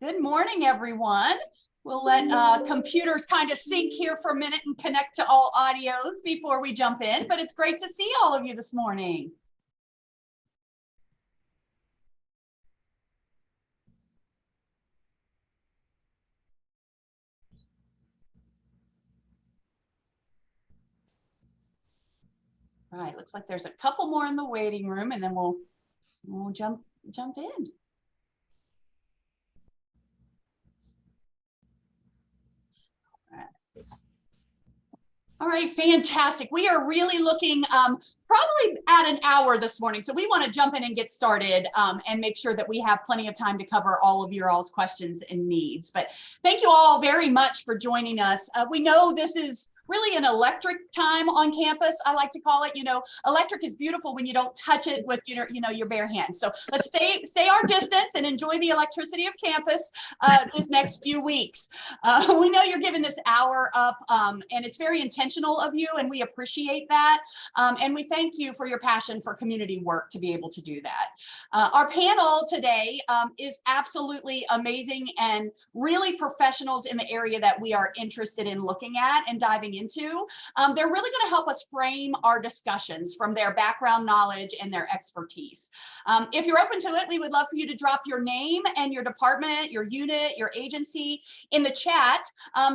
Good morning, everyone. We'll let computers kind of sync here for a minute and connect to all audios before we jump in, but it's great to see all of you this morning. All right, looks like there's a couple more in the waiting room, and then we'll jump in. All right, fantastic. We are really looking probably at an hour this morning. So we want to jump in and get started and make sure that we have plenty of time to cover all of your all's questions and needs. But thank you all very much for joining us. We know this is really an electric time on campus, I like to call it. You know, electric is beautiful when you don't touch it with your bare hands. So let's stay our distance and enjoy the electricity of campus this next few weeks. We know you're giving this hour up and it's very intentional of you, and we appreciate that. And we thank you for your passion for community work to be able to do that. Our panel today is absolutely amazing and really professionals in the area that we are interested in looking at and diving into. They're really going to help us frame our discussions from their background knowledge and their expertise. If you're open to it, we would love for you to drop your name and your department, your unit, your agency in the chat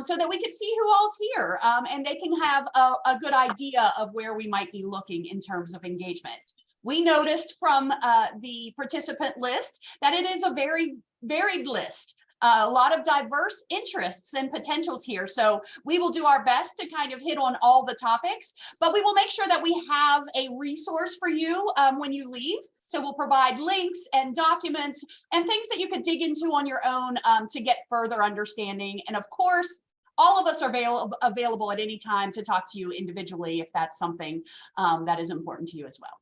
so that we can see who all's here and they can have a good idea of where we might be looking in terms of engagement. We noticed from the participant list that it is a very varied list. A lot of diverse interests and potentials here. So we will do our best to kind of hit on all the topics, but we will make sure that we have a resource for you when you leave. So we'll provide links and documents and things that you could dig into on your own to get further understanding. And of course, all of us are available at any time to talk to you individually if that's something that is important to you as well.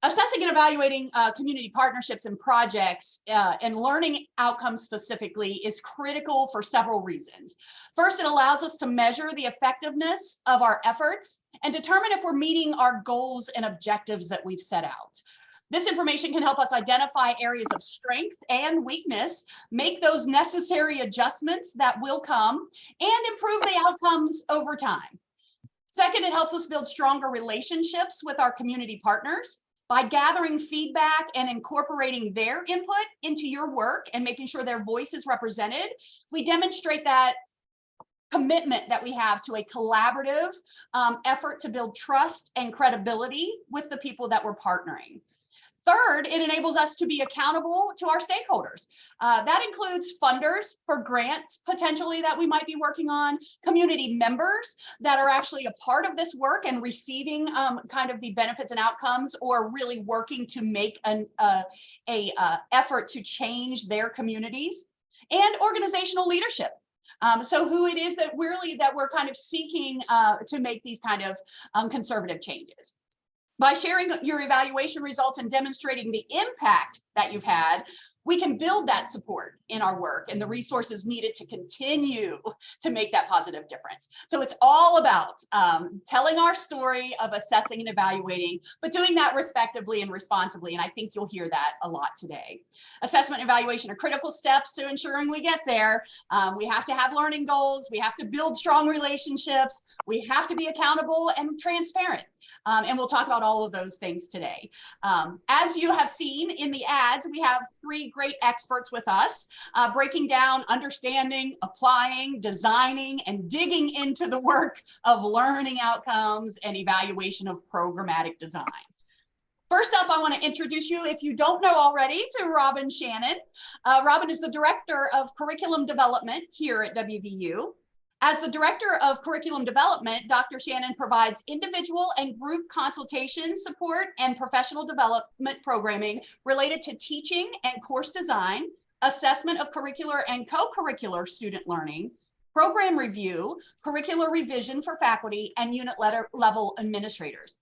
Assessing and evaluating community partnerships and projects and learning outcomes specifically is critical for several reasons. First, it allows us to measure the effectiveness of our efforts and determine if we're meeting our goals and objectives that we've set out. This information can help us identify areas of strength and weakness, make those necessary adjustments that will come, and improve the outcomes over time. Second, it helps us build stronger relationships with our community partners. By gathering feedback and incorporating their input into your work and making sure their voice is represented, we demonstrate that commitment that we have to a collaborative effort to build trust and credibility with the people that we're partnering. Third, it enables us to be accountable to our stakeholders. That includes funders for grants potentially that we might be working on, community members that are actually a part of this work and receiving kind of the benefits and outcomes, or really working to make an effort to change their communities, and organizational leadership. So who it is that we're kind of seeking to make these kind of conservative changes. By sharing your evaluation results and demonstrating the impact that you've had, we can build that support in our work and the resources needed to continue to make that positive difference. So it's all about telling our story of assessing and evaluating, but doing that respectively and responsibly. And I think you'll hear that a lot today. Assessment and evaluation are critical steps to ensuring we get there. We have to have learning goals. We have to build strong relationships. We have to be accountable and transparent. And we'll talk about all of those things today. As you have seen in the ads, we have three great experts with us, breaking down, understanding, applying, designing, and digging into the work of learning outcomes and evaluation of programmatic design. First up, I want to introduce you, if you don't know already, to Robynn Shannon. Robynn is the Director of Curriculum Development here at WVU. As the Director of Curriculum Development, Dr. Shannon provides individual and group consultation support and professional development programming related to teaching and course design, assessment of curricular and co-curricular student learning, program review, curricular revision for faculty, and unit level administrators.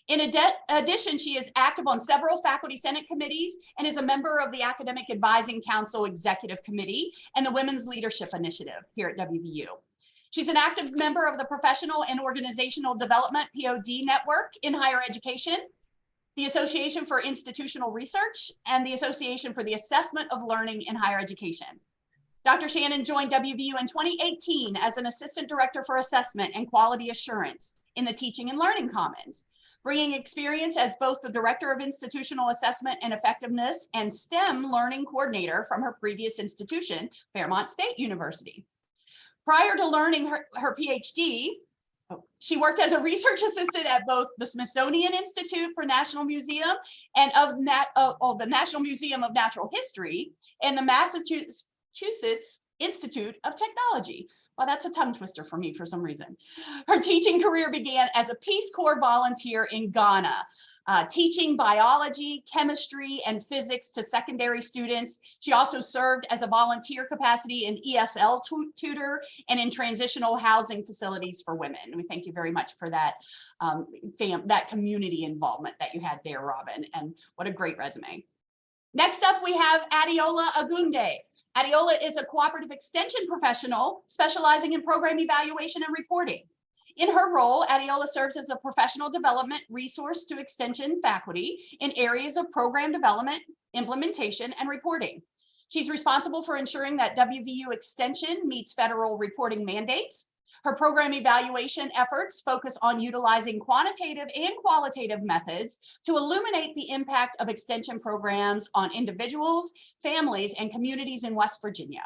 In addition, she is active on several faculty senate committees and is a member of the Academic Advising Council Executive Committee and the Women's Leadership Initiative here at WVU. She's an active member of the Professional and Organizational Development POD Network in Higher Education, the Association for Institutional Research, and the Association for the Assessment of Learning in Higher Education. Dr. Shannon joined WVU in 2018 as an Assistant Director for Assessment and Quality Assurance in the Teaching and Learning Commons, bringing experience as both the Director of Institutional Assessment and Effectiveness and STEM Learning Coordinator from her previous institution, Fairmont State University. Prior to learning her PhD, she worked as a research assistant at both the Smithsonian Institute for National Museum and of the National Museum of Natural History and the Massachusetts Institute of Technology. Well, that's a tongue twister for me for some reason. Her teaching career began as a Peace Corps volunteer in Ghana, teaching biology, chemistry, and physics to secondary students. She also served as a volunteer capacity in ESL tutor and in transitional housing facilities for women. We thank you very much for that, that community involvement that you had there, Robynn, and what a great resume. Next up, we have Adeola Ogunade. Adeola is a cooperative extension professional specializing in program evaluation and reporting. In her role, Adeola serves as a professional development resource to extension faculty in areas of program development, implementation, and reporting. She's responsible for ensuring that WVU Extension meets federal reporting mandates. Her program evaluation efforts focus on utilizing quantitative and qualitative methods to illuminate the impact of extension programs on individuals, families, and communities in West Virginia.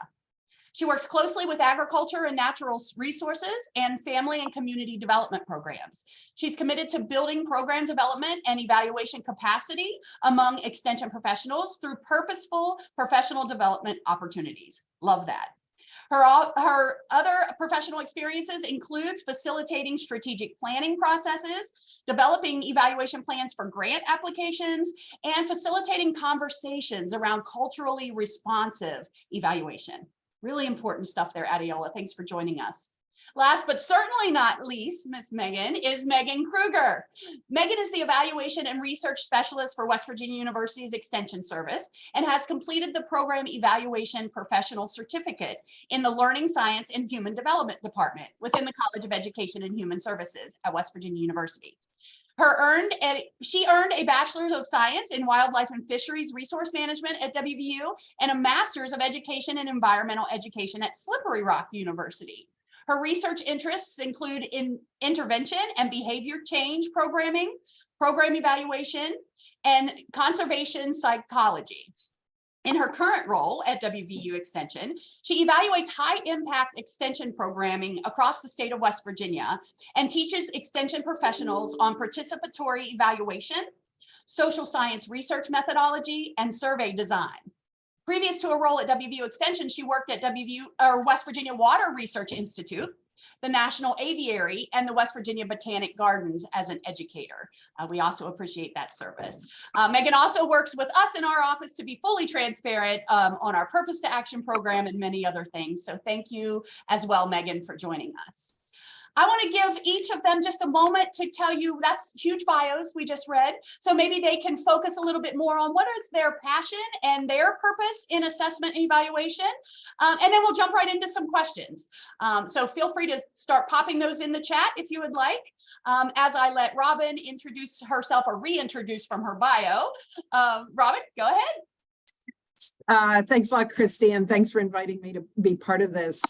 She works closely with agriculture and natural resources and family and community development programs. She's committed to building program development and evaluation capacity among extension professionals through purposeful professional development opportunities. Love that. Her other professional experiences include facilitating strategic planning processes, developing evaluation plans for grant applications, and facilitating conversations around culturally responsive evaluation. Really important stuff there, Adeola. Thanks for joining us. Last but certainly not least, Miss Megan, is Megan Kruger. Megan is the Evaluation and Research Specialist for West Virginia University's Extension Service and has completed the Program Evaluation Professional Certificate in the Learning Science and Human Development Department within the College of Education and Human Services at West Virginia University. She earned a Bachelor's of Science in Wildlife and Fisheries Resource Management at WVU and a Master's of Education and Environmental Education at Slippery Rock University. Her research interests include in intervention and behavior change programming, program evaluation, and conservation psychology. In her current role at WVU Extension, she evaluates high-impact extension programming across the state of West Virginia and teaches extension professionals on participatory evaluation, social science research methodology, and survey design. Previous to a role at WVU Extension, she worked at West Virginia Water Research Institute, the National Aviary, and the West Virginia Botanic Gardens as an educator. We also appreciate that service. Megan also works with us in our office to be fully transparent on our Purpose to Action program and many other things. So thank you as well, Megan, for joining us. I want to give each of them just a moment to tell you, that's huge bios we just read. So maybe they can focus a little bit more on what is their passion and their purpose in assessment and evaluation. And then we'll jump right into some questions. So feel free to start popping those in the chat if you would like. As I let Robynn introduce herself or reintroduce from her bio. Robynn, go ahead. Thanks a lot, Kristi, and thanks for inviting me to be part of this.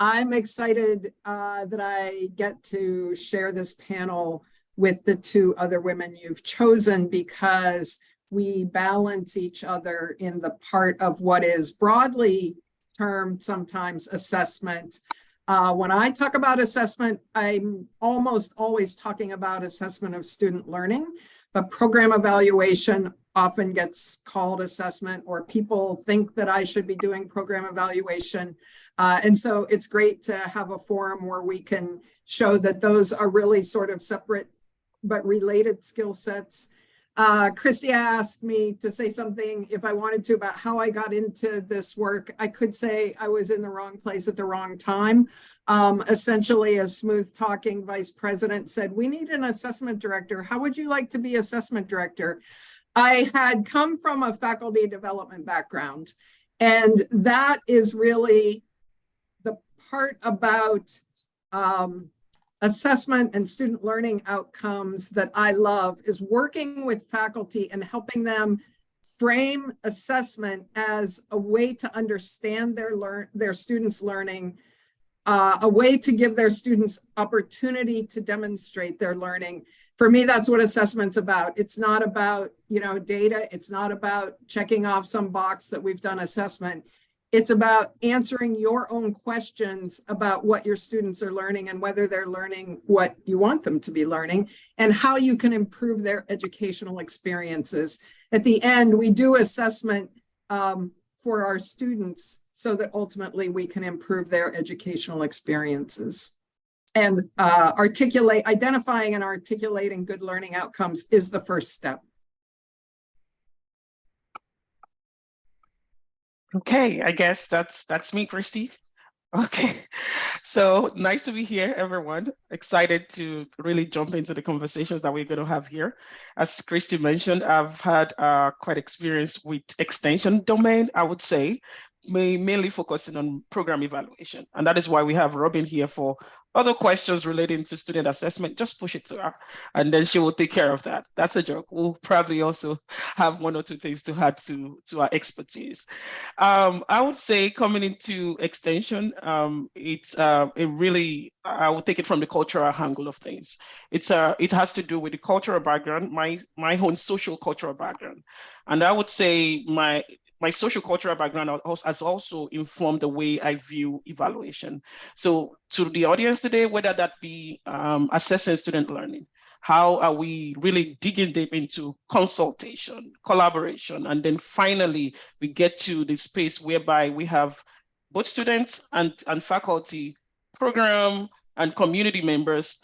I'm excited that I get to share this panel with the two other women you've chosen because we balance each other in the part of what is broadly termed sometimes assessment. When I talk about assessment, I'm almost always talking about assessment of student learning, but program evaluation often gets called assessment, or people think that I should be doing program evaluation. And so it's great to have a forum where we can show that those are really sort of separate but related skill sets. Kristi asked me to say something, if I wanted to, about how I got into this work. I could say I was in the wrong place at the wrong time. Essentially, a smooth talking vice president said, "We need an assessment director. How would you like to be assessment director?" I had come from a faculty development background, and that is really the part about assessment and student learning outcomes that I love, is working with faculty and helping them frame assessment as a way to understand their students' learning, a way to give their students opportunity to demonstrate their learning. For me, that's what assessment's about. It's not about, data. It's not about checking off some box that we've done assessment. It's about answering your own questions about what your students are learning and whether they're learning what you want them to be learning and how you can improve their educational experiences. At the end, we do assessment for our students so that ultimately we can improve their educational experiences. And identifying and articulating good learning outcomes is the first step. Okay, I guess that's me, Kristi. Okay, so nice to be here, everyone. Excited to really jump into the conversations that we're going to have here. As Kristi mentioned, I've had quite experience with extension domain, I would say, mainly focusing on program evaluation. And that is why we have Robynn here for other questions relating to student assessment. Just push it to her, and then she will take care of that. That's a joke. We'll probably also have one or two things to add to our expertise. I would say coming into extension, it's I would take it from the cultural angle of things. It has to do with the cultural background, my own social cultural background. And I would say my social cultural background has also informed the way I view evaluation. So to the audience today, whether that be assessing student learning, how are we really digging deep into consultation, collaboration, and then finally we get to the space whereby we have both students and faculty, program, and community members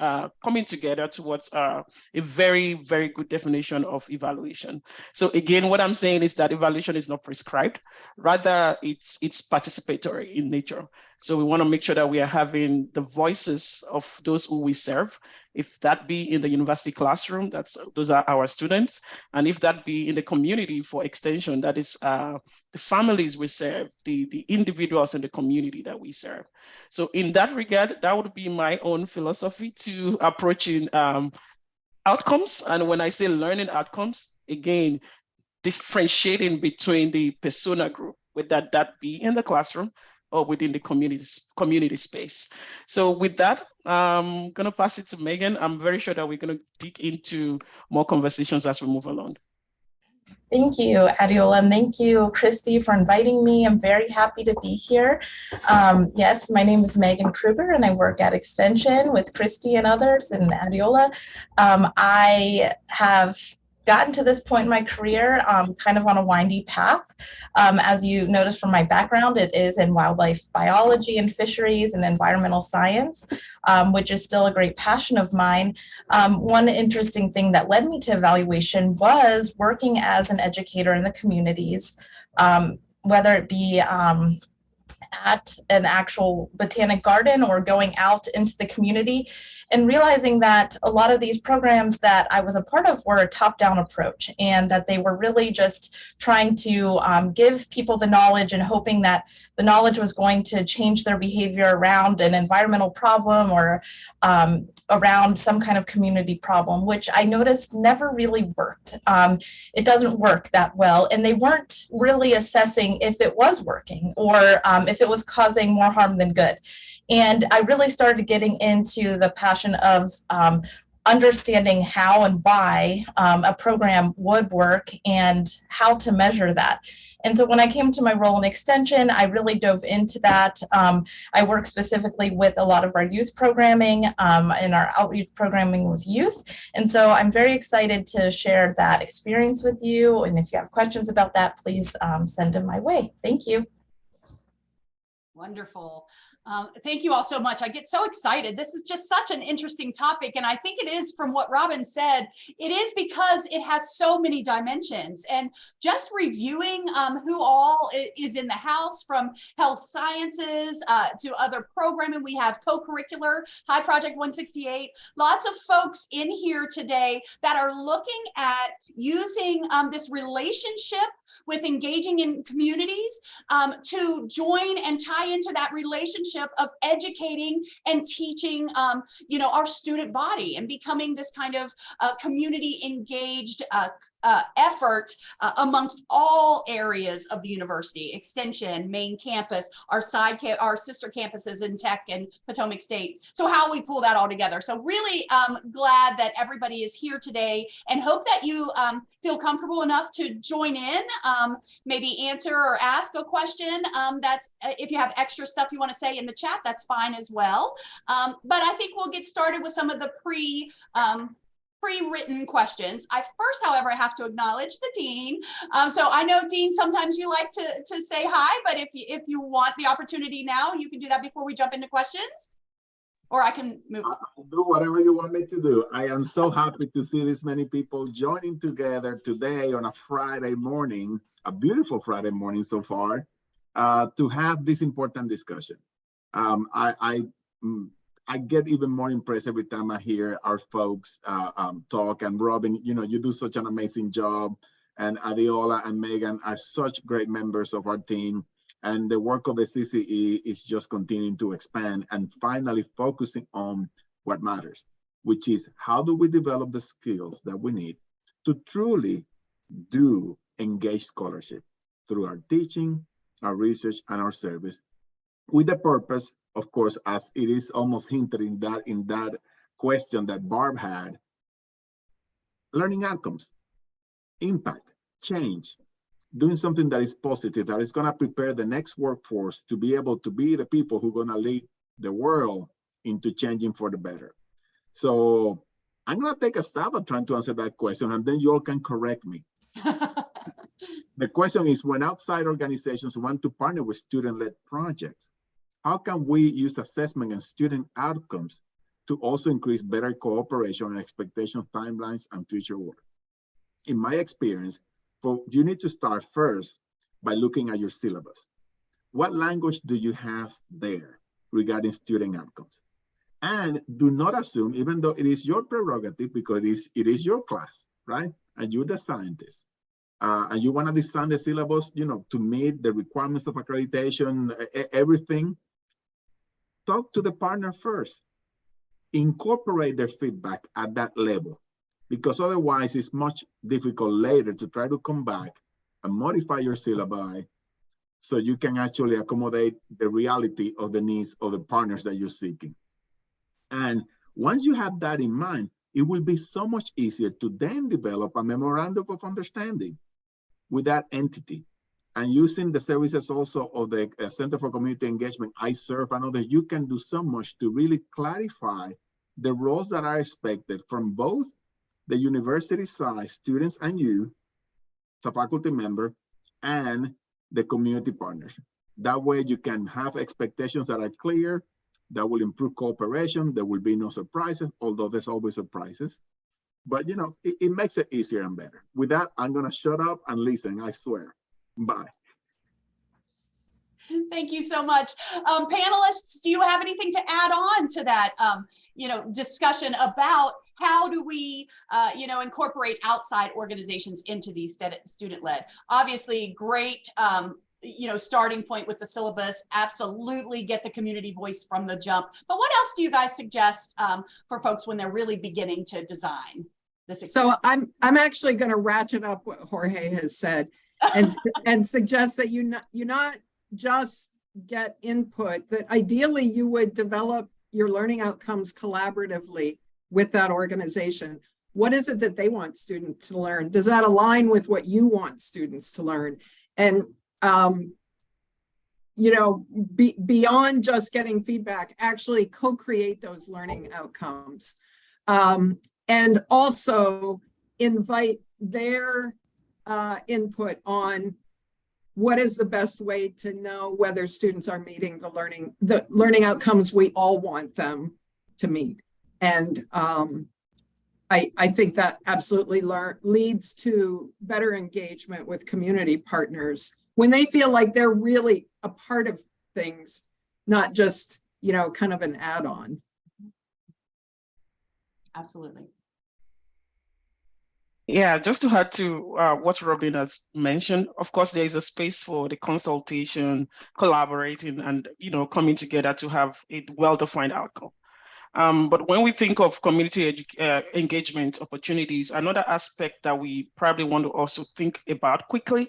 coming together towards a very, very good definition of evaluation. So again, what I'm saying is that evaluation is not prescribed, rather it's participatory in nature. So we want to make sure that we are having the voices of those who we serve, if that be in the university classroom, those are our students, and if that be in the community for extension, that is the families we serve, the individuals in the community that we serve. So in that regard, that would be my own philosophy to approaching outcomes. And when I say learning outcomes, again, differentiating between the persona group, whether that be in the classroom or within the community space. So with that, I'm going to pass it to Megan. I'm very sure that we're going to dig into more conversations as we move along. Thank you, Adeola, and thank you, Kristi, for inviting me. I'm very happy to be here. Yes, my name is Megan Kruger, and I work at Extension with Kristi and others, and Adeola. I have gotten to this point in my career kind of on a windy path. As you notice from my background, it is in wildlife biology and fisheries and environmental science, which is still a great passion of mine. One interesting thing that led me to evaluation was working as an educator in the communities, whether it be at an actual botanic garden or going out into the community, and realizing that a lot of these programs that I was a part of were a top-down approach, and that they were really just trying to give people the knowledge and hoping that the knowledge was going to change their behavior around an environmental problem or around some kind of community problem, which I noticed never really worked. It doesn't work that well, and they weren't really assessing if it was working or if it was causing more harm than good. And I really started getting into the passion of understanding how and why a program would work and how to measure that. And so when I came to my role in Extension, I really dove into that. I work specifically with a lot of our youth programming and our outreach programming with youth. And so I'm very excited to share that experience with you. And if you have questions about that, please send them my way. Thank you. Wonderful. Thank you all so much. I get so excited. This is just such an interesting topic. And I think it is, from what Robynn said, it is because it has so many dimensions. And just reviewing who all is in the house, from health sciences to other programming. We have co-curricular, High Project 168, lots of folks in here today that are looking at using this relationship with engaging in communities to join and tie into that relationship of educating and teaching, our student body and becoming this kind of community engaged effort amongst all areas of the university, extension, main campus, our sister campuses in Tech and Potomac State. So how we pull that all together. So really glad that everybody is here today, and hope that you feel comfortable enough to join in, maybe answer or ask a question. That's if you have extra stuff you want to say in the chat, that's fine as well. But I think we'll get started with some of the pre-written questions. First, however, I have to acknowledge the dean. So I know, Dean, sometimes you like to say hi, but if you want the opportunity now, you can do that before we jump into questions, or I can move on. I'll do whatever you want me to do. I am so happy to see this many people joining together today on a Friday morning, a beautiful Friday morning so far, to have this important discussion. I get even more impressed every time I hear our folks talk. And Robynn, you know, you do such an amazing job. And Adeola and Megan are such great members of our team. And the work of the CCE is just continuing to expand and finally focusing on what matters, which is how do we develop the skills that we need to truly do engaged scholarship through our teaching, our research, and our service, with the purpose, of course, as it is almost hinted in that question that Barb had, learning outcomes, impact, change, doing something that is positive, that is going to prepare the next workforce to be able to be the people who are going to lead the world into changing for the better. So I'm going to take a stab at trying to answer that question, and then you all can correct me. The question is, when outside organizations want to partner with student-led projects, how can we use assessment and student outcomes to also increase better cooperation and expectation timelines and future work? In my experience, you need to start first by looking at your syllabus. What language do you have there regarding student outcomes? And do not assume, even though it is your prerogative, because it is your class, right? And you're the scientist. And you want to design the syllabus, you know, to meet the requirements of accreditation, everything. Talk to the partner first. Incorporate their feedback at that level, because otherwise it's much difficult later to try to come back and modify your syllabi so you can actually accommodate the reality of the needs of the partners that you're seeking. And once you have that in mind, it will be so much easier to then develop a memorandum of understanding with that entity. And using the services also of the Center for Community Engagement, I serve, and others, you can do so much to really clarify the roles that are expected from both the university side, students and you, as a faculty member, and the community partners. That way you can have expectations that are clear, that will improve cooperation. There will be no surprises, although there's always surprises. But you know, it makes it easier and better. With that, I'm gonna shut up and listen, I swear. Bye. Thank you so much. Panelists, do you have anything to add on to that, discussion about how do we, incorporate outside organizations into these student-led? Obviously, great, starting point with the syllabus. Absolutely get the community voice from the jump. But what else do you guys suggest for folks when they're really beginning to design this experience? So I'm actually going to ratchet up what Jorge has said and suggest that you not just get input, that ideally you would develop your learning outcomes collaboratively with that organization. What is it that they want students to learn? Does that align with what you want students to learn? And, beyond just getting feedback, actually co-create those learning outcomes. And also invite their input on what is the best way to know whether students are meeting the learning outcomes we all want them to meet. And I think that absolutely leads to better engagement with community partners when they feel like they're really a part of things, not just, kind of an add-on. Absolutely. Yeah, just to add to what Robynn has mentioned, of course, there is a space for the consultation, collaborating, and coming together to have a well-defined outcome. But when we think of community engagement opportunities, another aspect that we probably want to also think about quickly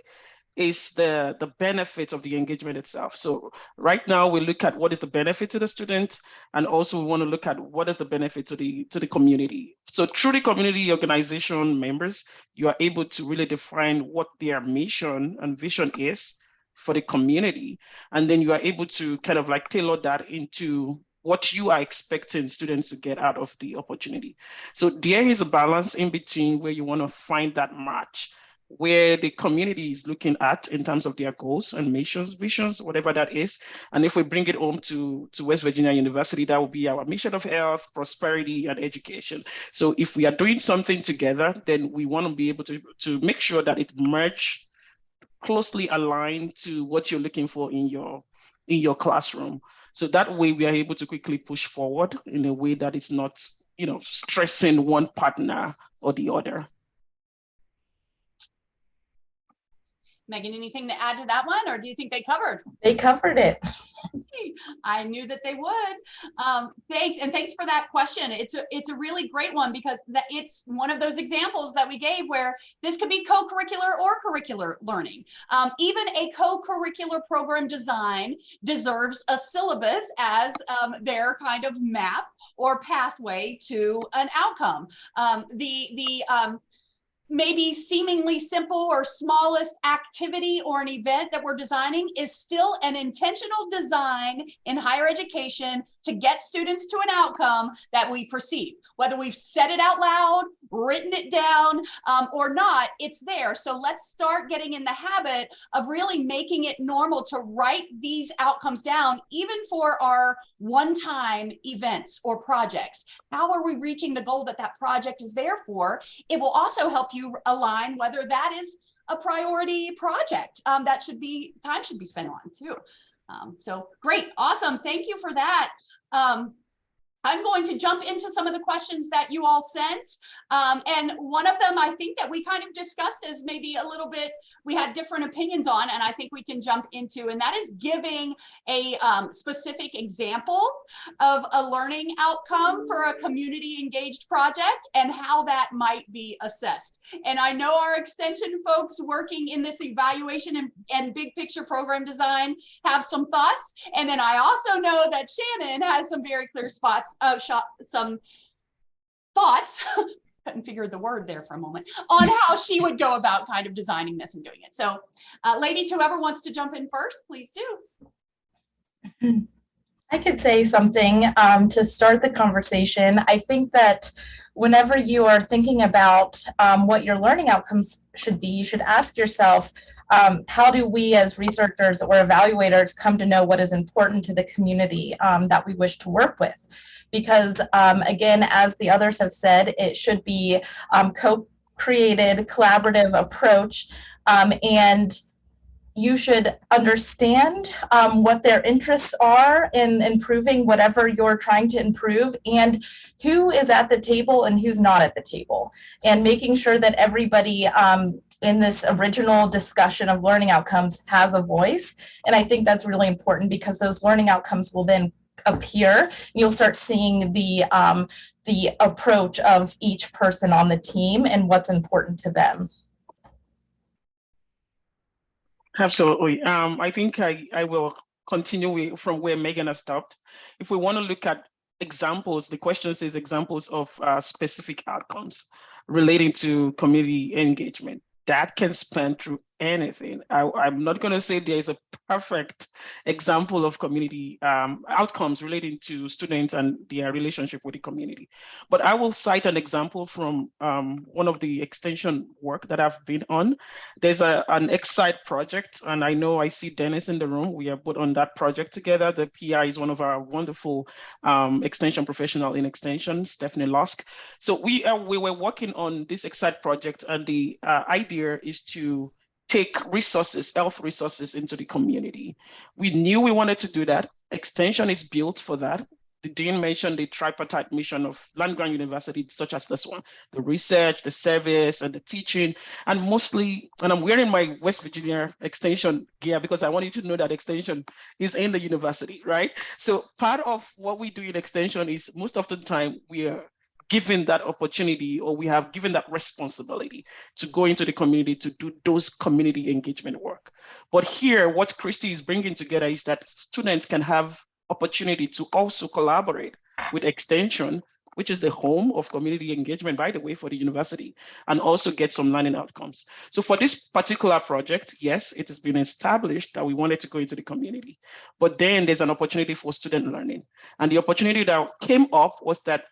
is the benefits of the engagement itself. So right now we look at what is the benefit to the student, and also we want to look at what is the benefit to the community. So through the community organization members, you are able to really define what their mission and vision is for the community. And then you are able to kind of like tailor that into what you are expecting students to get out of the opportunity. So there is a balance in between where you want to find that match, where the community is looking at in terms of their goals and missions, visions, whatever that is. And if we bring it home to West Virginia University, that will be our mission of health, prosperity, and education. So if we are doing something together, then we want to be able to make sure that it merge closely aligned to what you're looking for in your classroom. So that way we are able to quickly push forward in a way that is not, stressing one partner or the other. Megan, anything to add to that one, or do you think they covered? They covered it. I knew that they would. Thanks, and thanks for that question. It's a really great one, because it's one of those examples that we gave where this could be co-curricular or curricular learning. Even a co-curricular program design deserves a syllabus as their kind of map or pathway to an outcome. Maybe seemingly simple or smallest activity or an event that we're designing is still an intentional design in higher education to get students to an outcome that we perceive. Whether we've said it out loud, written it down, or not, it's there. So let's start getting in the habit of really making it normal to write these outcomes down, even for our one-time events or projects. How are we reaching the goal that that project is there for? It will also help you align whether that is a priority project that time should be spent on too. So great, awesome, thank you for that. I'm going to jump into some of the questions that you all sent. And one of them I think that we kind of discussed as maybe a little bit, we had different opinions on, and I think we can jump into, and that is giving a specific example of a learning outcome for a community engaged project and how that might be assessed. And I know our extension folks working in this evaluation and big picture program design have some thoughts. And then I also know that Shannon has some very clear some thoughts, couldn't figure the word there for a moment, on how she would go about kind of designing this and doing it. So ladies, whoever wants to jump in first, please do. I could say something to start the conversation. I think that whenever you are thinking about what your learning outcomes should be, you should ask yourself, how do we as researchers or evaluators come to know what is important to the community that we wish to work with? Because again, as the others have said, it should be co-created, collaborative approach, and you should understand what their interests are in improving whatever you're trying to improve, and who is at the table and who's not at the table, and making sure that everybody in this original discussion of learning outcomes has a voice. And I think that's really important, because those learning outcomes will then appear. You'll start seeing the approach of each person on the team and what's important to them. Absolutely. I think I will continue from where Megan has stopped. If we want to look at examples, the question says examples of specific outcomes relating to community engagement. That can span through anything. I'm not going to say there is a perfect example of community outcomes relating to students and their relationship with the community. But I will cite an example from one of the extension work that I've been on. There's an Excite project, and I know I see Dennis in the room. We are both on that project together. The PI is one of our wonderful extension professional in extension, Stephanie Lusk. So we were working on this Excite project, and the idea is to take resources, health resources into the community. We knew we wanted to do that. Extension is built for that. the Dean mentioned the tripartite mission of land-grant universities such as this one, the research, the service, and the teaching, and mostly, and I'm wearing my West Virginia extension gear because I want you to know that extension is in the university, right? So part of what we do in extension is most of the time we are given that opportunity, or we have given that responsibility to go into the community to do those community engagement work. But here, what Kristi is bringing together is that students can have opportunity to also collaborate with Extension, which is the home of community engagement, by the way, for the university, and also get some learning outcomes. So for this particular project, yes, it has been established that we wanted to go into the community, but then there's an opportunity for student learning. And the opportunity that came up was that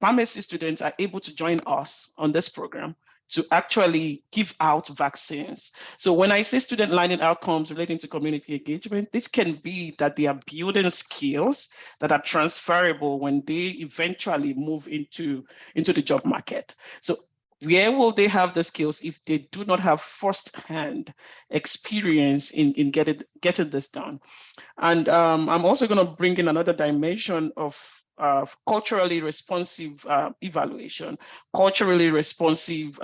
pharmacy students are able to join us on this program to actually give out vaccines. So when I say student learning outcomes relating to community engagement, this can be that they are building skills that are transferable when they eventually move into the job market. So where will they have the skills if they do not have first-hand experience in getting this done? And I'm also going to bring in another dimension of culturally responsive evaluation, culturally responsive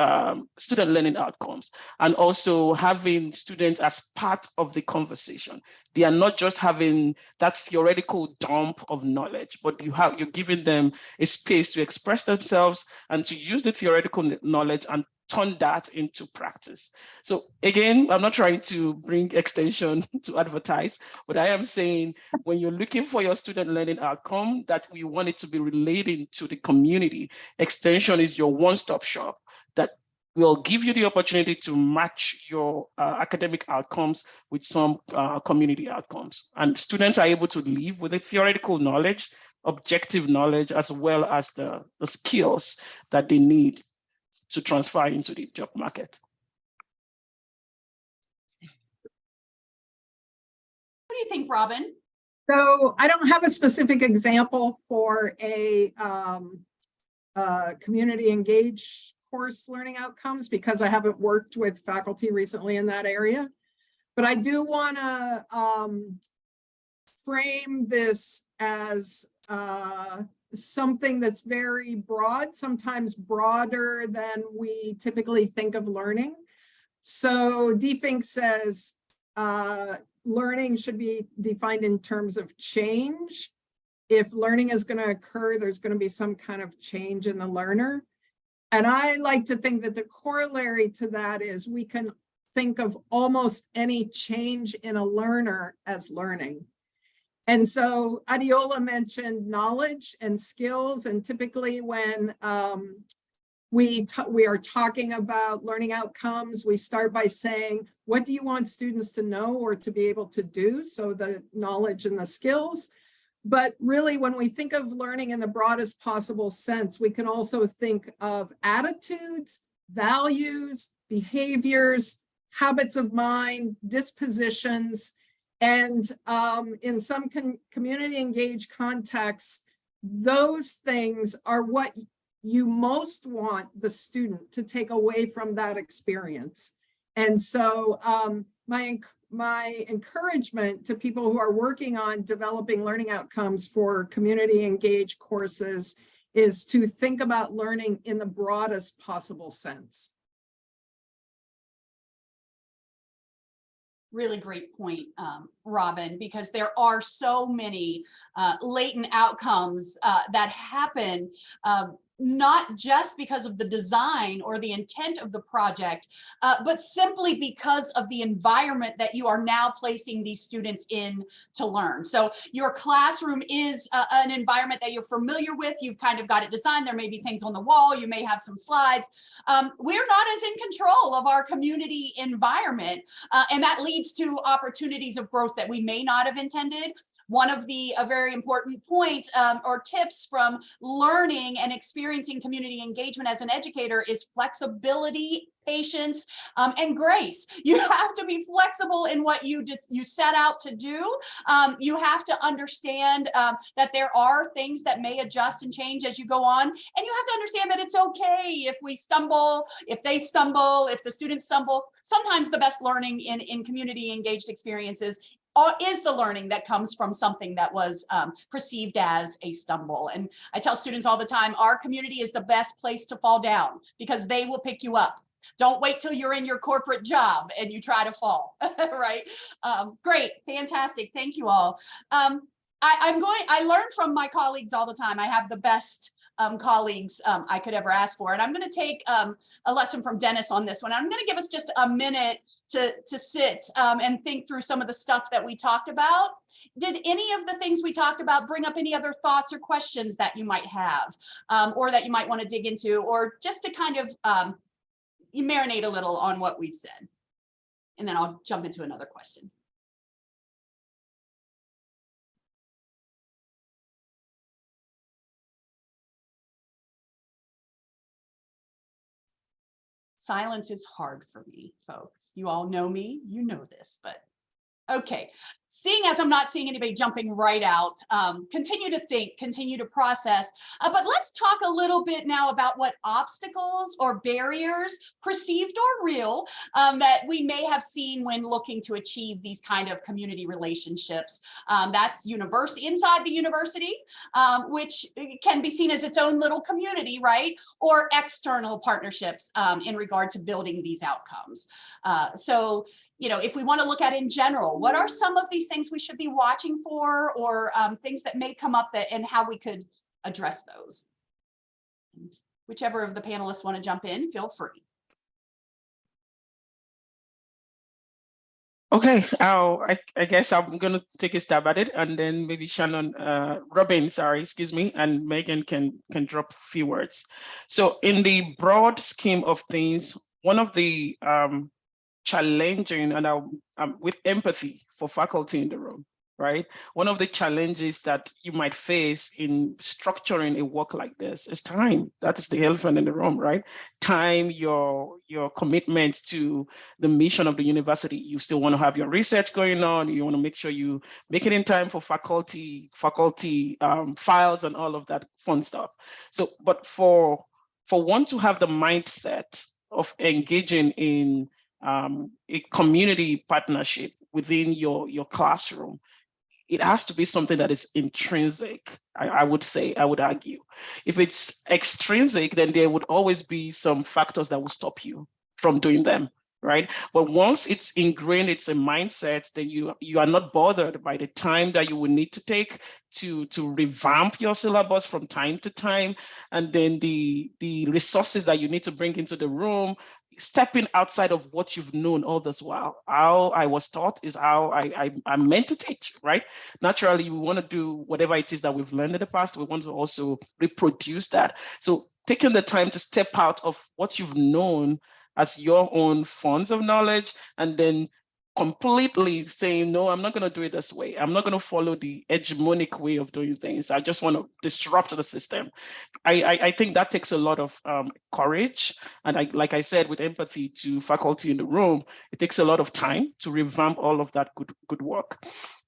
student learning outcomes, and also having students as part of the conversation. They are not just having that theoretical dump of knowledge, but you're giving them a space to express themselves and to use the theoretical knowledge and turn that into practice. So again, I'm not trying to bring extension to advertise, but I am saying when you're looking for your student learning outcome that we want it to be relating to the community, extension is your one-stop shop that will give you the opportunity to match your academic outcomes with some community outcomes. And students are able to live with the theoretical knowledge, objective knowledge, as well as the skills that they need to transfer into the job market. What do you think, Robynn? So I don't have a specific example for a community engaged course learning outcomes because I haven't worked with faculty recently in that area. But I do want to frame this as something that's very broad, sometimes broader than we typically think of learning. So DFINC says learning should be defined in terms of change. If learning is going to occur, there's going to be some kind of change in the learner. And I like to think that the corollary to that is we can think of almost any change in a learner as learning. And so Adeola mentioned knowledge and skills, and typically when we are talking about learning outcomes, we start by saying, what do you want students to know or to be able to do? So the knowledge and the skills. But really, when we think of learning in the broadest possible sense, we can also think of attitudes, values, behaviors, habits of mind, dispositions. And in some community engaged contexts, those things are what you most want the student to take away from that experience. And so my encouragement to people who are working on developing learning outcomes for community engaged courses is to think about learning in the broadest possible sense. Really great point, Robynn, because there are so many latent outcomes that happen not just because of the design or the intent of the project, but simply because of the environment that you are now placing these students in to learn. So your classroom is an environment that you're familiar with. You've kind of got it designed. There may be things on the wall. You may have some slides. We're not as in control of our community environment, and that leads to opportunities of growth that we may not have intended. One of the very important points or tips from learning and experiencing community engagement as an educator is flexibility, patience, and grace. You have to be flexible in what you set out to do. You have to understand that there are things that may adjust and change as you go on. And you have to understand that it's okay if we stumble, if they stumble, if the students stumble. Sometimes the best learning in community engaged experiences is the learning that comes from something that was perceived as a stumble. And I tell students all the time, our community is the best place to fall down because they will pick you up. Don't wait till you're in your corporate job and you try to fall, right? Great, fantastic, thank you all. I learn from my colleagues all the time. I have the best colleagues I could ever ask for. And I'm gonna take a lesson from Dennis on this one. I'm gonna give us just a minute to sit and think through some of the stuff that we talked about. Did any of the things we talked about bring up any other thoughts or questions that you might have or that you might want to dig into, or just to kind of you marinate a little on what we've said? And then I'll jump into another question. Silence is hard for me, folks. You all know me, you know this, but okay. Seeing as I'm not seeing anybody jumping right out, continue to think, continue to process, but let's talk a little bit now about what obstacles or barriers, perceived or real, that we may have seen when looking to achieve these kind of community relationships. That's inside the university, which can be seen as its own little community, right? Or external partnerships in regard to building these outcomes. So, you know, if we want to look at in general, what are some of these things we should be watching for, or things that may come up and how we could address those? Whichever of the panelists want to jump in, feel free. Okay, I guess I'm going to take a stab at it, and then maybe Shannon, Robynn, sorry, excuse me, and Megan can drop a few words. So in the broad scheme of things, one of the challenging, and with empathy for faculty in the room, right? One of the challenges that you might face in structuring a work like this is time. That is the elephant in the room, right? Time, your commitment to the mission of the university. You still want to have your research going on. You want to make sure you make it in time for faculty files and all of that fun stuff. So, but for one to have the mindset of engaging in a community partnership within your classroom, it has to be something that is intrinsic, I would argue. If it's extrinsic, then there would always be some factors that will stop you from doing them, right? But once it's ingrained, it's a mindset, then you are not bothered by the time that you will need to take to revamp your syllabus from time to time, and then the resources that you need to bring into the room, stepping outside of what you've known all this while. How I was taught is how I'm meant to teach, right? Naturally, we want to do whatever it is that we've learned in the past. We want to also reproduce that. So taking the time to step out of what you've known as your own funds of knowledge, and then completely saying, no, I'm not going to do it this way. I'm not going to follow the hegemonic way of doing things. I just want to disrupt the system. I think that takes a lot of courage. And like I said, with empathy to faculty in the room, it takes a lot of time to revamp all of that good work.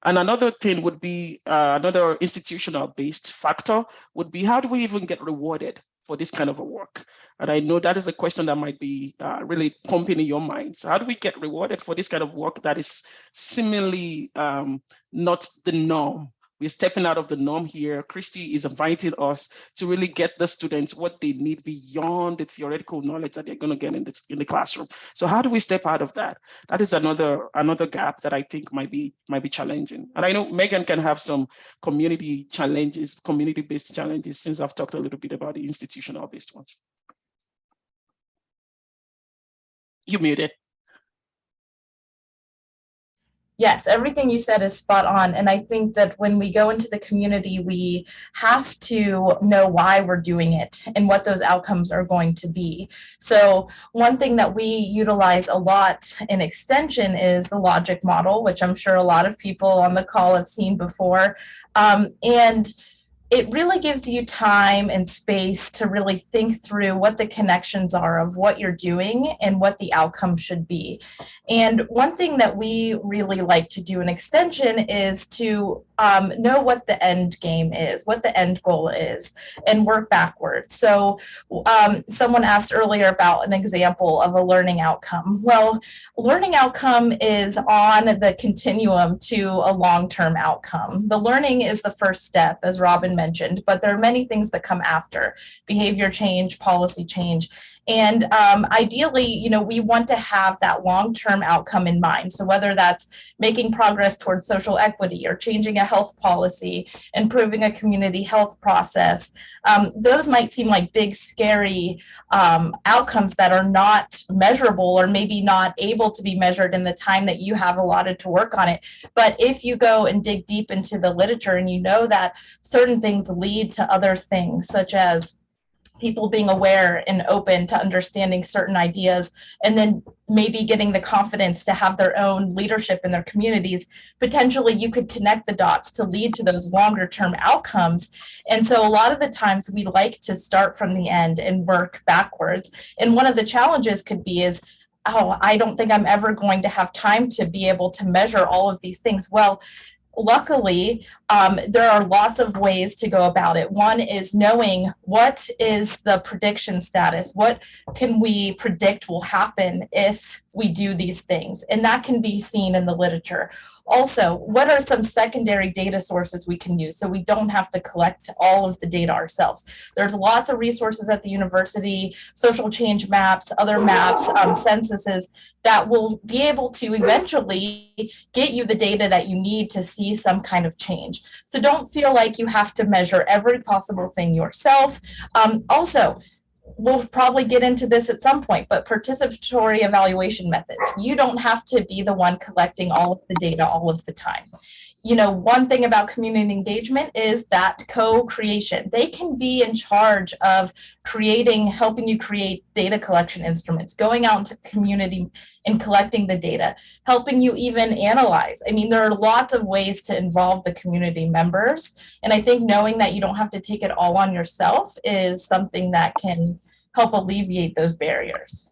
And another thing would be, another institutional based factor would be, how do we even get rewarded for this kind of a work? And I know that is a question that might be really pumping in your minds. How do we get rewarded for this kind of work that is seemingly not the norm? We're stepping out of the norm here. Kristi is inviting us to really get the students what they need beyond the theoretical knowledge that they're going to get in the classroom. So how do we step out of that? That is another gap that I think might be challenging. And I know Megan can have some community challenges, community-based challenges, since I've talked a little bit about the institutional-based ones. You muted. Yes, everything you said is spot on. And I think that when we go into the community, we have to know why we're doing it and what those outcomes are going to be. So one thing that we utilize a lot in extension is the logic model, which I'm sure a lot of people on the call have seen before. And it really gives you time and space to really think through what the connections are of what you're doing and what the outcome should be. And one thing that we really like to do in Extension is to know what the end game is, what the end goal is, and work backwards. So someone asked earlier about an example of a learning outcome. Well, learning outcome is on the continuum to a long-term outcome. The learning is the first step, as Robyn mentioned, but there are many things that come after: behavior change, policy change. And ideally, you know, we want to have that long-term outcome in mind. So whether that's making progress towards social equity or changing a health policy, improving a community health process, those might seem like big, scary outcomes that are not measurable or maybe not able to be measured in the time that you have allotted to work on it. But if you go and dig deep into the literature and you know that certain things lead to other things, such as people being aware and open to understanding certain ideas, and then maybe getting the confidence to have their own leadership in their communities, potentially you could connect the dots to lead to those longer term outcomes. And so a lot of the times we like to start from the end and work backwards. And one of the challenges could be is, oh, I don't think I'm ever going to have time to be able to measure all of these things. Well, luckily, there are lots of ways to go about it. One is knowing what is the prediction status, what can we predict will happen if we do these things, and that can be seen in the literature. Also, what are some secondary data sources we can use so we don't have to collect all of the data ourselves? There's lots of resources at the university, social change maps, other maps, censuses that will be able to eventually get you the data that you need to see some kind of change. So don't feel like you have to measure every possible thing yourself. Also, we'll probably get into this at some point, but participatory evaluation methods. You don't have to be the one collecting all of the data all of the time. You know, one thing about community engagement is that co-creation. They can be in charge of creating, helping you create data collection instruments, going out into community and collecting the data, helping you even analyze. I mean, there are lots of ways to involve the community members. And I think knowing that you don't have to take it all on yourself is something that can help alleviate those barriers.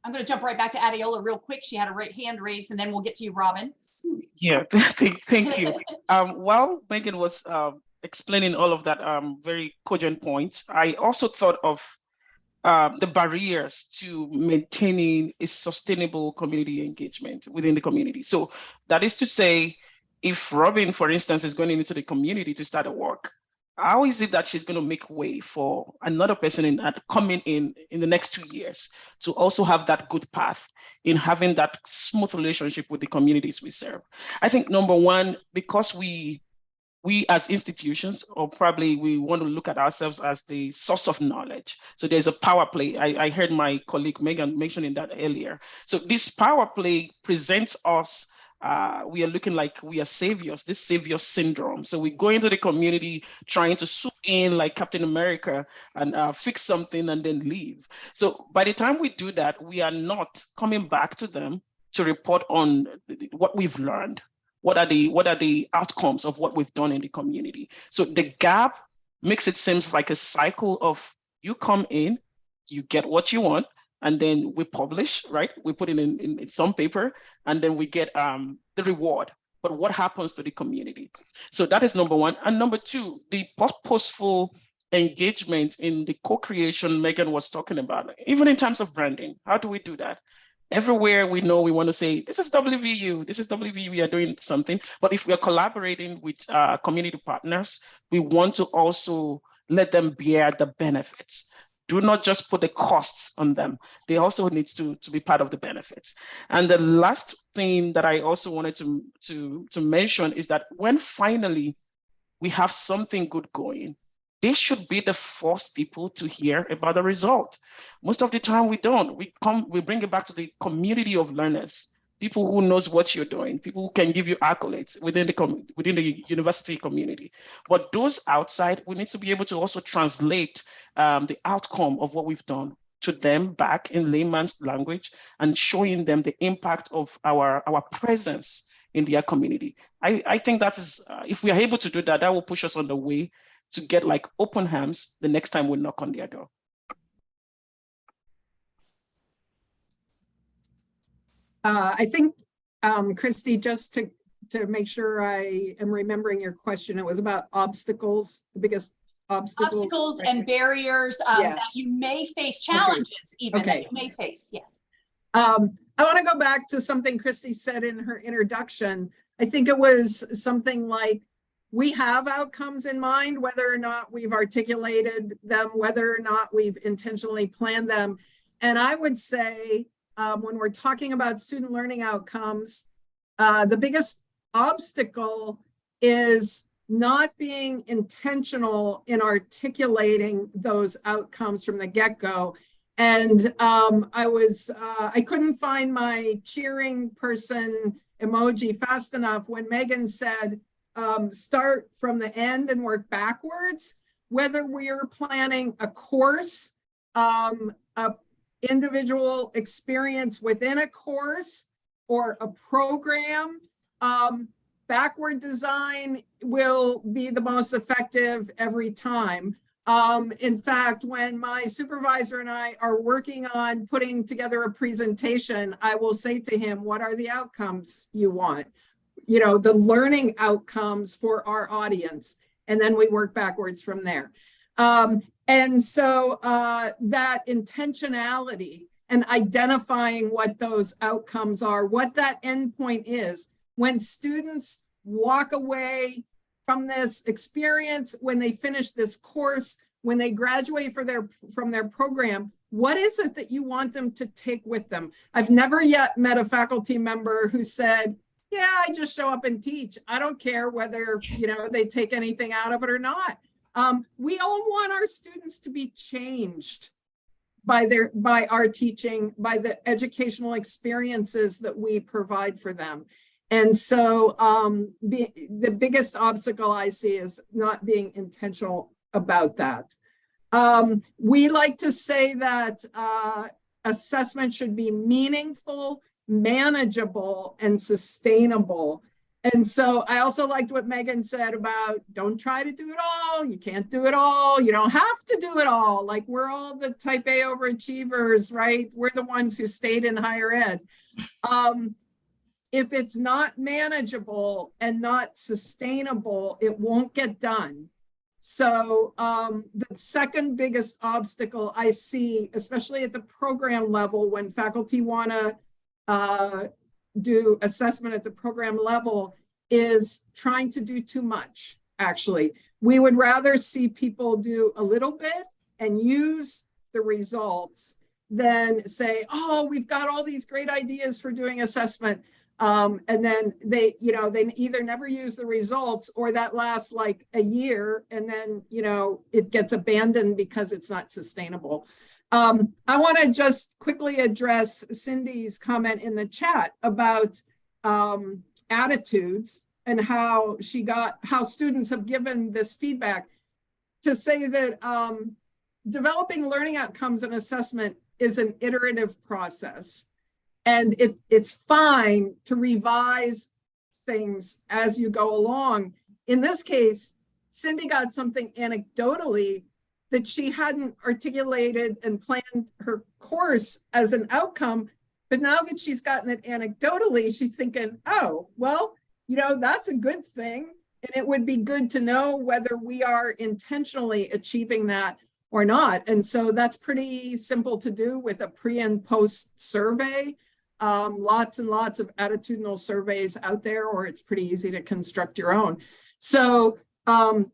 I'm going to jump right back to Adeola real quick. She had a hand raised, and then we'll get to you, Robyn. Yeah, thank you. While Megan was explaining all of that very cogent points, I also thought of the barriers to maintaining a sustainable community engagement within the community. So that is to say, if Robyn, for instance, is going into the community to start a work, how is it that she's going to make way for another person coming in the next 2 years to also have that good path in having that smooth relationship with the communities we serve? I think number one, because we as institutions, or probably we want to look at ourselves as the source of knowledge. So there's a power play. I heard my colleague Megan mentioning that earlier. So this power play presents us, we are looking like we are saviors, this savior syndrome. So we go into the community trying to swoop in like Captain America and fix something and then leave. So by the time we do that, we are not coming back to them to report on what we've learned. What are the outcomes of what we've done in the community? So the gap makes it seem like a cycle of you come in, you get what you want, and then we publish, right? We put it in some paper, and then we get the reward. But what happens to the community? So that is number one. And number two, the purposeful engagement in the co-creation Megan was talking about, even in terms of branding. How do we do that? Everywhere we know we want to say, this is WVU, we are doing something. But if we are collaborating with community partners, we want to also let them bear the benefits. Do not just put the costs on them. They also need to be part of the benefits. And the last thing that I also wanted to mention is that when finally we have something good going, they should be the first people to hear about the result. Most of the time we don't. We bring it back to the community of learners, people who knows what you're doing, people who can give you accolades within the university community. But those outside, we need to be able to also translate the outcome of what we've done to them back in layman's language and showing them the impact of our presence in their community. I think that is, if we are able to do that, that will push us on the way to get like open arms the next time we knock on their door. I think, Kristi, just to make sure I am remembering your question, it was about obstacles, the biggest obstacles and barriers that you may face, challenges even that you may face. Yes. I want to go back to something Kristi said in her introduction. I think it was something like, we have outcomes in mind, whether or not we've articulated them, whether or not we've intentionally planned them. And I would say, when we're talking about student learning outcomes, the biggest obstacle is not being intentional in articulating those outcomes from the get-go. And I couldn't find my cheering person emoji fast enough when Megan said, start from the end and work backwards. Whether we're planning a course, a individual experience within a course, or a program, backward design will be the most effective every time. In fact, when my supervisor and I are working on putting together a presentation, I will say to him, what are the outcomes you want? You know, the learning outcomes for our audience. And then we work backwards from there. And so that intentionality and identifying what those outcomes are, what that endpoint is, when students walk away from this experience, when they finish this course, when they graduate from their program, what is it that you want them to take with them? I've never yet met a faculty member who said, yeah, I just show up and teach. I don't care whether, you know, they take anything out of it or not. We all want our students to be changed by our teaching, by the educational experiences that we provide for them. And so the biggest obstacle I see is not being intentional about that. We like to say that assessment should be meaningful, manageable, and sustainable. And so I also liked what Megan said about don't try to do it all. You can't do it all. You don't have to do it all. Like, we're all the type A overachievers, right? We're the ones who stayed in higher ed. If it's not manageable and not sustainable, it won't get done. So the second biggest obstacle I see, especially at the program level, when faculty want to do assessment at the program level, is trying to do too much, actually. We would rather see people do a little bit and use the results than say, oh, we've got all these great ideas for doing assessment. And then they either never use the results, or that lasts like a year, and then, it gets abandoned because it's not sustainable. I want to just quickly address Cindy's comment in the chat about attitudes and how students have given this feedback, to say that developing learning outcomes and assessment is an iterative process. And it's fine to revise things as you go along. In this case, Cindy got something anecdotally that she hadn't articulated and planned her course as an outcome. But now that she's gotten it anecdotally, she's thinking, oh, well, that's a good thing. And it would be good to know whether we are intentionally achieving that or not. And so that's pretty simple to do with a pre and post survey. Lots and lots of attitudinal surveys out there, or it's pretty easy to construct your own. So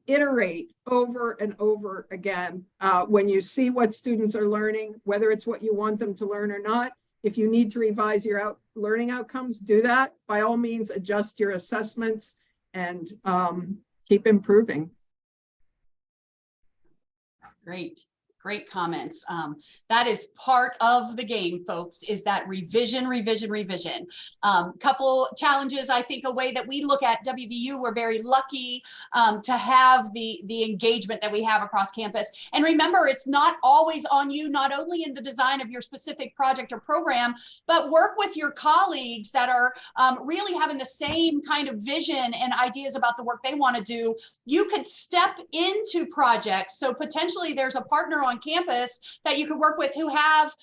iterate over and over again. When you see what students are learning, whether it's what you want them to learn or not, if you need to revise your learning outcomes, do that. By all means, adjust your assessments and keep improving. Great. Great comments. That is part of the game, folks, is that revision. Couple challenges. I think a way that we look at WVU, we're very lucky to have the engagement that we have across campus. And remember, it's not always on you, not only in the design of your specific project or program, but work with your colleagues that are really having the same kind of vision and ideas about the work they want to do. You could step into projects. So potentially there's a partner on campus that you could work with who have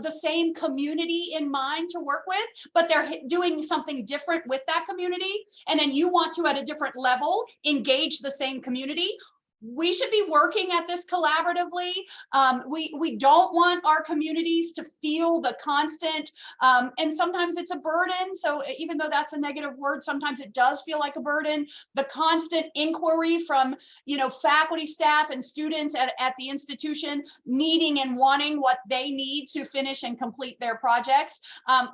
the same community in mind to work with, but they're doing something different with that community. And then you want to, at a different level, engage the same community. We should be working at this collaboratively. We don't want our communities to feel the constant, and sometimes it's a burden. So even though that's a negative word, sometimes it does feel like a burden. The constant inquiry from, faculty, staff, and students at the institution needing and wanting what they need to finish and complete their projects.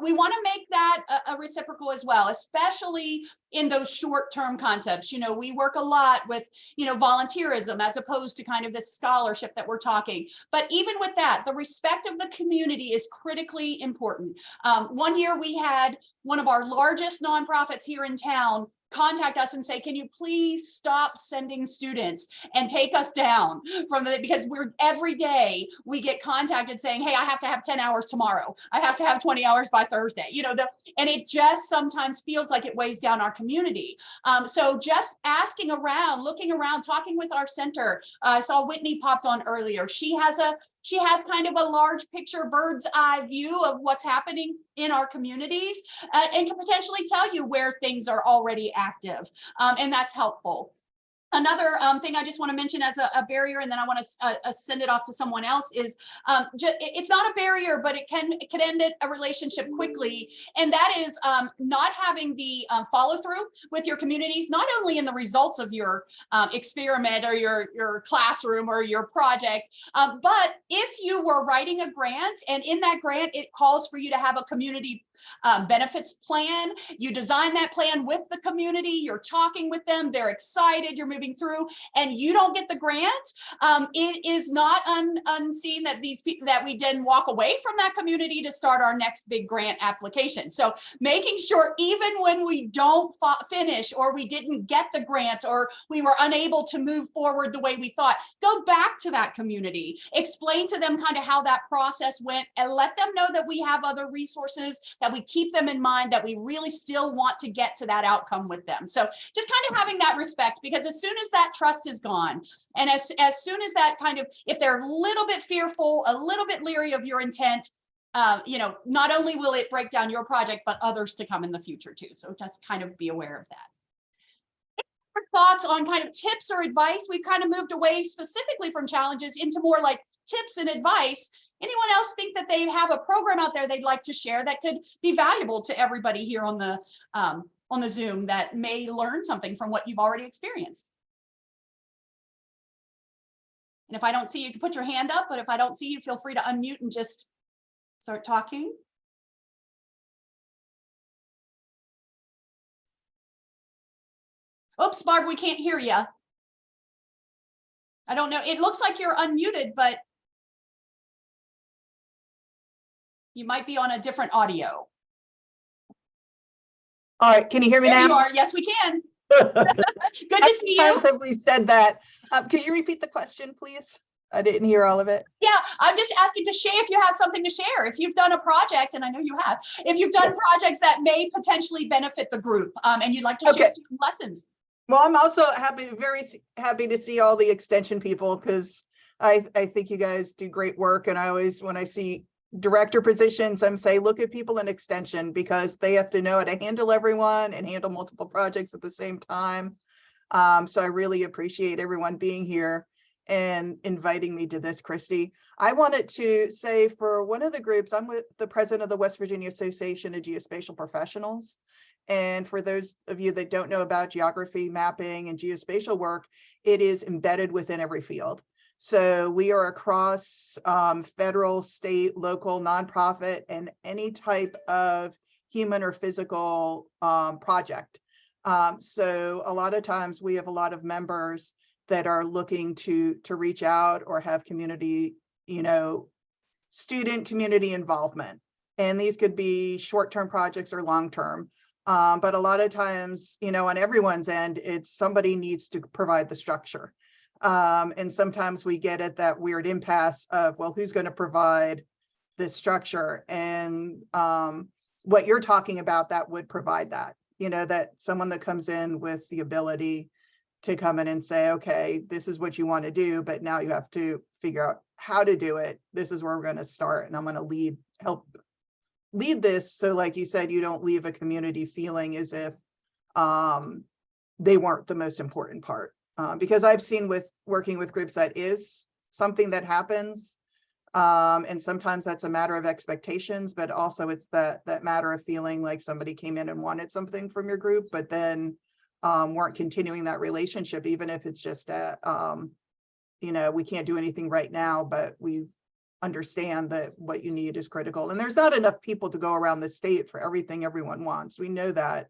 We want to make that a reciprocal as well, especially in those short-term concepts. We work a lot with, volunteerism as opposed to kind of this scholarship that we're talking. But even with that, the respect of the community is critically important. One year we had one of our largest nonprofits here in town contact us and say, can you please stop sending students and take us down from because every day we get contacted saying, hey, I have to have 10 hours tomorrow. I have to have 20 hours by Thursday, and it just sometimes feels like it weighs down our community. So just asking around, looking around, talking with our center. I saw Whitney popped on earlier. She has kind of a large picture, bird's eye view of what's happening in our communities, and can potentially tell you where things are already active, and that's helpful. Another thing I just want to mention as a barrier, and then I want to send it off to someone else, is it's not a barrier, but it can end a relationship quickly. And that is not having the follow through with your communities, not only in the results of your experiment or your classroom or your project, but if you were writing a grant and in that grant, it calls for you to have a community benefits plan. You design that plan with the community, you're talking with them, they're excited, you're moving through, and you don't get the grant. It is not unseen that that we then walk away from that community to start our next big grant application. So making sure even when we don't finish, or we didn't get the grant, or we were unable to move forward the way we thought, go back to that community, explain to them kind of how that process went, and let them know that we have other resources, that we keep them in mind, that we really still want to get to that outcome with them. So just kind of having that respect, because as soon as that trust is gone, and as soon as that kind of, if they're a little bit fearful, a little bit leery of your intent, not only will it break down your project, but others to come in the future too. So just kind of be aware of that. Thoughts on kind of tips or advice? We've kind of moved away specifically from challenges into more like tips and advice. Anyone else think that they have a program out there they'd like to share that could be valuable to everybody here on the Zoom, that may learn something from what you've already experienced? And if I don't see you, can put your hand up, but if I don't see you, feel free to unmute and just start talking. Oops, Barb, we can't hear you. I don't know. It looks like you're unmuted, but you might be on a different audio. All right, can you hear me There now? you are. Yes, we can. Good to see you. How many times have we said that? Could you repeat the question, please? I didn't hear all of it. Yeah, I'm just asking to share if you have something to share. If you've done a project, and I know you have, if you've done projects that may potentially benefit the group, and you'd like to share some lessons. Well, I'm also very happy to see all the extension people, because I think you guys do great work. And I always, when I see director positions, I'm saying, look at people in extension, because they have to know how to handle everyone and handle multiple projects at the same time. So I really appreciate everyone being here and inviting me to this, Kristi. I wanted to say, for one of the groups, I'm with the president of the West Virginia Association of Geospatial Professionals. And for those of you that don't know about geography, mapping, and geospatial work, it is embedded within every field. So we are across federal, state, local, nonprofit, and any type of human or physical project. So a lot of times we have a lot of members that are looking to reach out or have community, student community involvement. And these could be short-term projects or long-term. But a lot of times, on everyone's end, it's somebody needs to provide the structure. And sometimes we get at that weird impasse of, well, who's going to provide this structure? And what you're talking about, that would provide that, that someone that comes in with the ability to come in and say, okay, this is what you want to do, but now you have to figure out how to do it. This is where we're going to start, and I'm going to help lead this. So like you said, you don't leave a community feeling as if they weren't the most important part. Because I've seen with working with groups, that is something that happens. And sometimes that's a matter of expectations, but also it's that matter of feeling like somebody came in and wanted something from your group, but then weren't continuing that relationship, even if it's just that, we can't do anything right now, but we understand that what you need is critical. And there's not enough people to go around the state for everything everyone wants. We know that.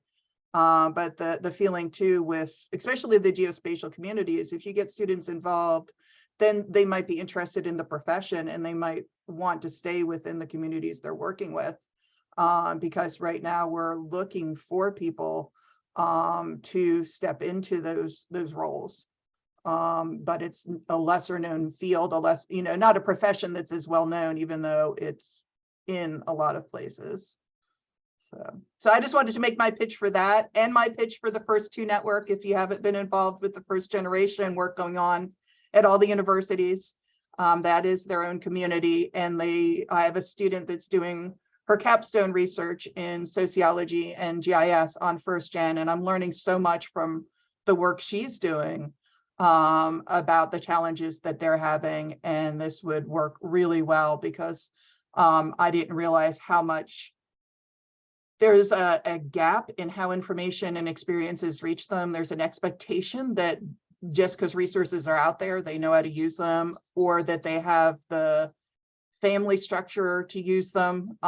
But the feeling too with, especially the geospatial communities, if you get students involved, then they might be interested in the profession and they might want to stay within the communities they're working with. Because right now we're looking for people to step into those roles. But it's a lesser known field, not a profession that's as well known, even though it's in a lot of places. So I just wanted to make my pitch for that, and my pitch for the First Two Network. If you haven't been involved with the first generation work going on at all the universities, that is their own community. And I have a student that's doing her capstone research in sociology and GIS on first gen, and I'm learning so much from the work she's doing about the challenges that they're having. And this would work really well because I didn't realize how much there's a gap in how information and experiences reach them. There's an expectation that just because resources are out there, they know how to use them, or that they have the family structure to use them.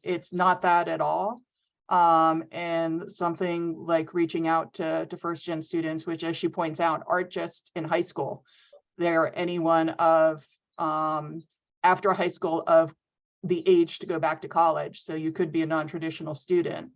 It's not that at all. And something like reaching out to first gen students, which, as she points out, aren't just in high school. They're anyone of after high school of the age to go back to college. So you could be a non-traditional student.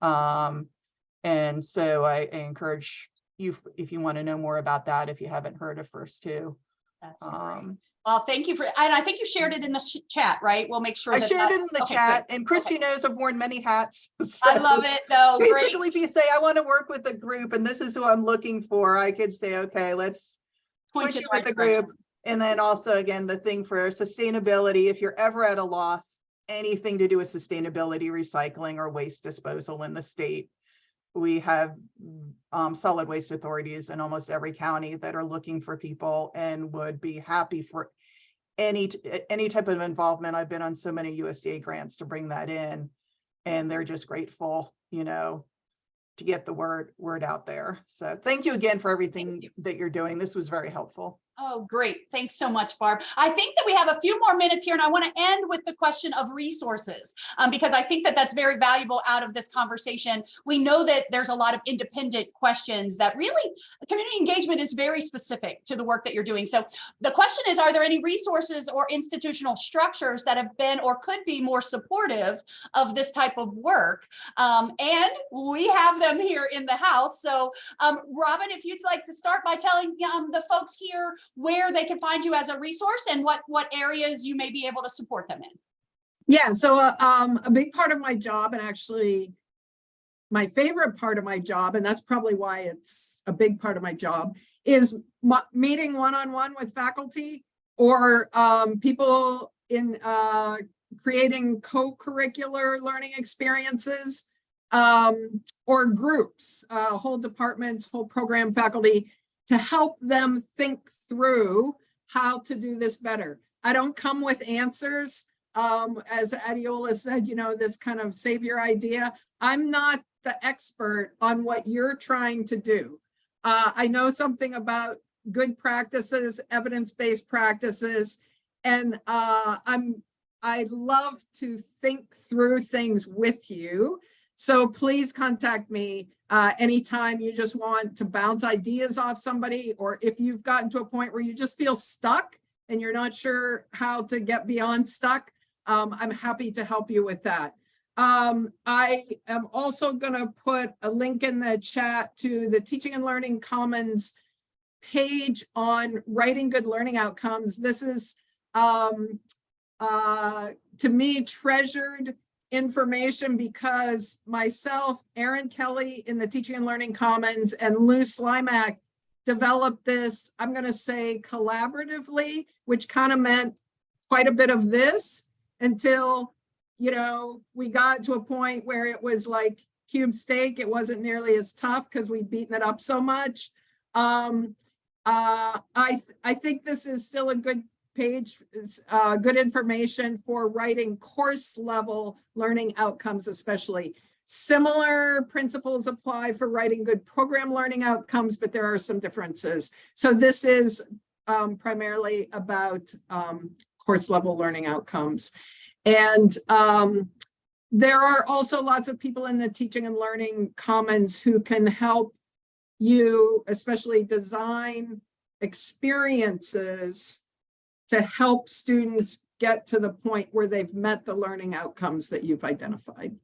And so I encourage you, if you want to know more about that, if you haven't heard of First Two. That's great. Well, thank you and I think you shared it in the chat, right? We'll make sure I shared it in the chat, good. And Kristi knows I've worn many hats. So I love it though. basically, Great. if you say, I want to work with a group and this is who I'm looking for, I could say, okay, let's point you with the group. And then also, again, the thing for sustainability, if you're ever at a loss, anything to do with sustainability, recycling, or waste disposal in the state, we have solid waste authorities in almost every county that are looking for people and would be happy for any type of involvement. I've been on so many USDA grants to bring that in, and they're just grateful, to get the word out there. So thank you again for everything that you're doing. This was very helpful. Oh, great. Thanks so much, Barb. I think that we have a few more minutes here, and I want to end with the question of resources, because I think that that's very valuable out of this conversation. We know that there's a lot of independent questions that really, community engagement is very specific to the work that you're doing. So the question is, are there any resources or institutional structures that have been or could be more supportive of this type of work? And we have them here in the house. So Robyn, if you'd like to start by telling the folks here where they can find you as a resource and what areas you may be able to support them in. Yeah, so a big part of my job, and actually my favorite part of my job, and that's probably why it's a big part of my job, is meeting one-on-one with faculty or people in creating co-curricular learning experiences, or groups, whole departments, whole program faculty, to help them think through how to do this better. I don't come with answers. As Adeola said, this kind of savior idea. I'm not the expert on what you're trying to do. I know something about good practices, evidence-based practices, and I love to think through things with you. So please contact me anytime you just want to bounce ideas off somebody, or if you've gotten to a point where you just feel stuck and you're not sure how to get beyond stuck, I'm happy to help you with that. I am also going to put a link in the chat to the Teaching and Learning Commons page on writing good learning outcomes. This is, to me, treasured information because myself, Erin Kelly in the Teaching and Learning Commons, and Lou Slimak developed this, I'm going to say collaboratively, which kind of meant quite a bit of this until, you know, we got to a point where it was like cube steak. It wasn't nearly as tough because we'd beaten it up so much. I think this is still a good page, good information for writing course level learning outcomes, especially. Similar principles apply for writing good program learning outcomes, but there are some differences. So this is primarily about course level learning outcomes. And there are also lots of people in the Teaching and Learning Commons who can help you, especially design experiences to help students get to the point where they've met the learning outcomes that you've identified.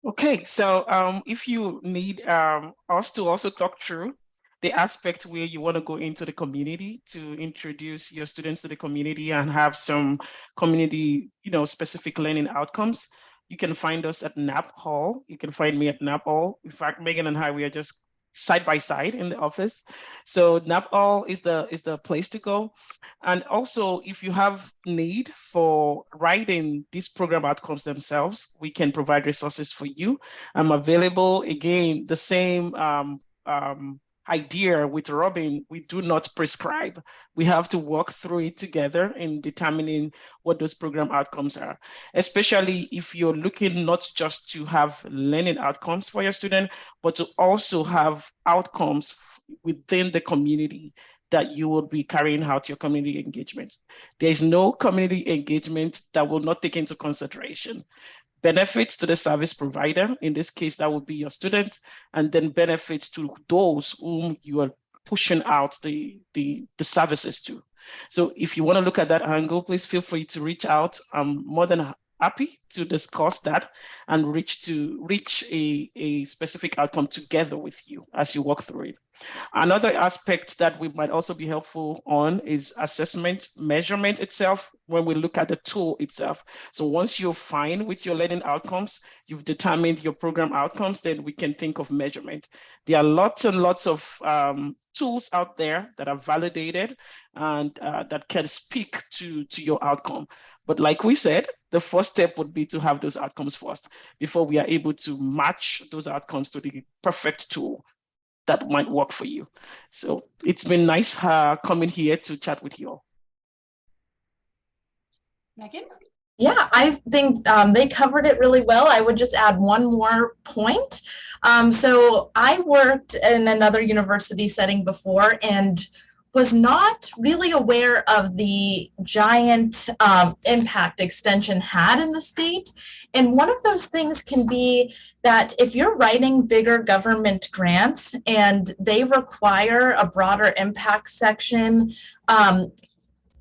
Okay, so if you need us to also talk through the aspect where you want to go into the community to introduce your students to the community and have some community, specific learning outcomes, you can find us at NAP Hall. You can find me at NAP Hall. In fact, Megan and I, we are just side by side in the office. So NAP Hall is the place to go. And also, if you have need for writing these program outcomes themselves, we can provide resources for you. I'm available. Again, the same idea with Robynn, we do not prescribe. We have to work through it together in determining what those program outcomes are, especially if you're looking not just to have learning outcomes for your student, but to also have outcomes within the community that you will be carrying out your community engagement. There is no community engagement that will not take into consideration benefits to the service provider. In this case, that would be your student, and then benefits to those whom you are pushing out the services to. So if you want to look at that angle, please feel free to reach out. I'm more than happy to discuss that and reach a specific outcome together with you as you walk through it. Another aspect that we might also be helpful on is assessment, measurement itself, when we look at the tool itself. So once you're fine with your learning outcomes, you've determined your program outcomes, then we can think of measurement. There are lots and lots of tools out there that are validated and that can speak to your outcome. But like we said, the first step would be to have those outcomes first before we are able to match those outcomes to the perfect tool that might work for you. So it's been nice coming here to chat with you all. Megan? Yeah, I think they covered it really well. I would just add one more point. So I worked in another university setting before and was not really aware of the giant impact extension had in the state. And one of those things can be that if you're writing bigger government grants and they require a broader impact section,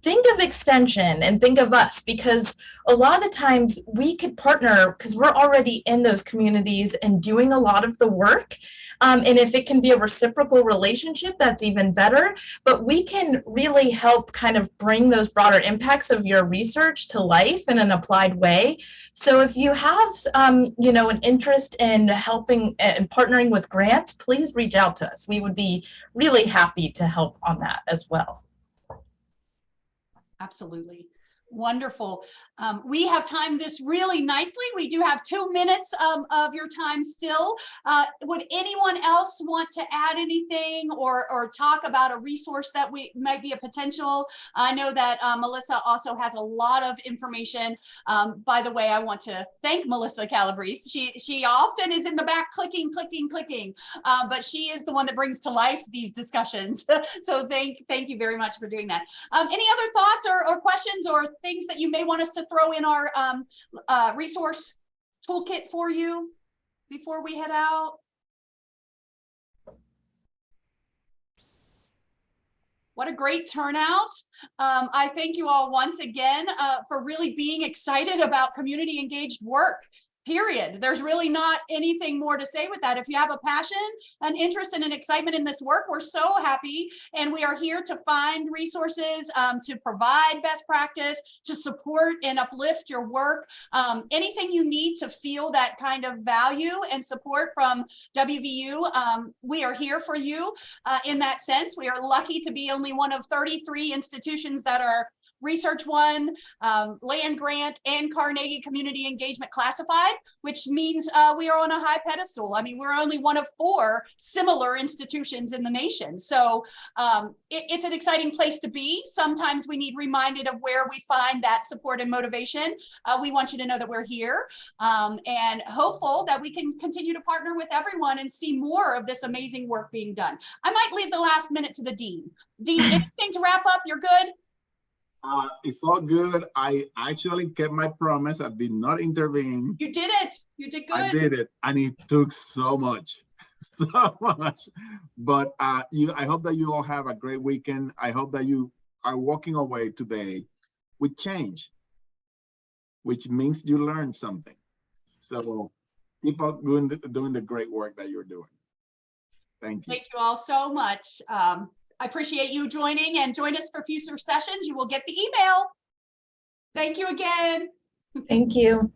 think of extension and think of us, because a lot of the times we could partner because we're already in those communities and doing a lot of the work. And if it can be a reciprocal relationship, that's even better. But we can really help kind of bring those broader impacts of your research to life in an applied way. So if you have, an interest in helping and partnering with grants, please reach out to us. We would be really happy to help on that as well. Absolutely. Wonderful. We have timed this really nicely. We do have 2 minutes of your time still. Would anyone else want to add anything or talk about a resource that might be a potential? I know that Melissa also has a lot of information. By the way, I want to thank Melissa Calabrese. She often is in the back clicking, but she is the one that brings to life these discussions. So thank you very much for doing that. Any other thoughts or questions or things that you may want us to throw in our resource toolkit for you before we head out? What a great turnout. I thank you all once again for really being excited about community engaged work. Period. There's really not anything more to say with that. If you have a passion, an interest, and an excitement in this work, we're so happy. And we are here to find resources, to provide best practice, to support and uplift your work. Anything you need to feel that kind of value and support from WVU, we are here for you in that sense. We are lucky to be only one of 33 institutions that are Research One, Land Grant, and Carnegie Community Engagement classified, which means we are on a high pedestal. I mean, we're only one of 4 similar institutions in the nation. So it's an exciting place to be. Sometimes we need reminded of where we find that support and motivation. We want you to know that we're here and hopeful that we can continue to partner with everyone and see more of this amazing work being done. I might leave the last minute to the Dean. Dean, anything to wrap up? You're good? It's all good. I actually kept my promise. I did not intervene. You did it. You did good. I did it, and it took so much, so much. But I hope that you all have a great weekend. I hope that you are walking away today with change, which means you learned something. So keep up doing the great work that you're doing. Thank you. Thank you all so much. I appreciate you joining, and join us for future sessions. You will get the email. Thank you again. Thank you.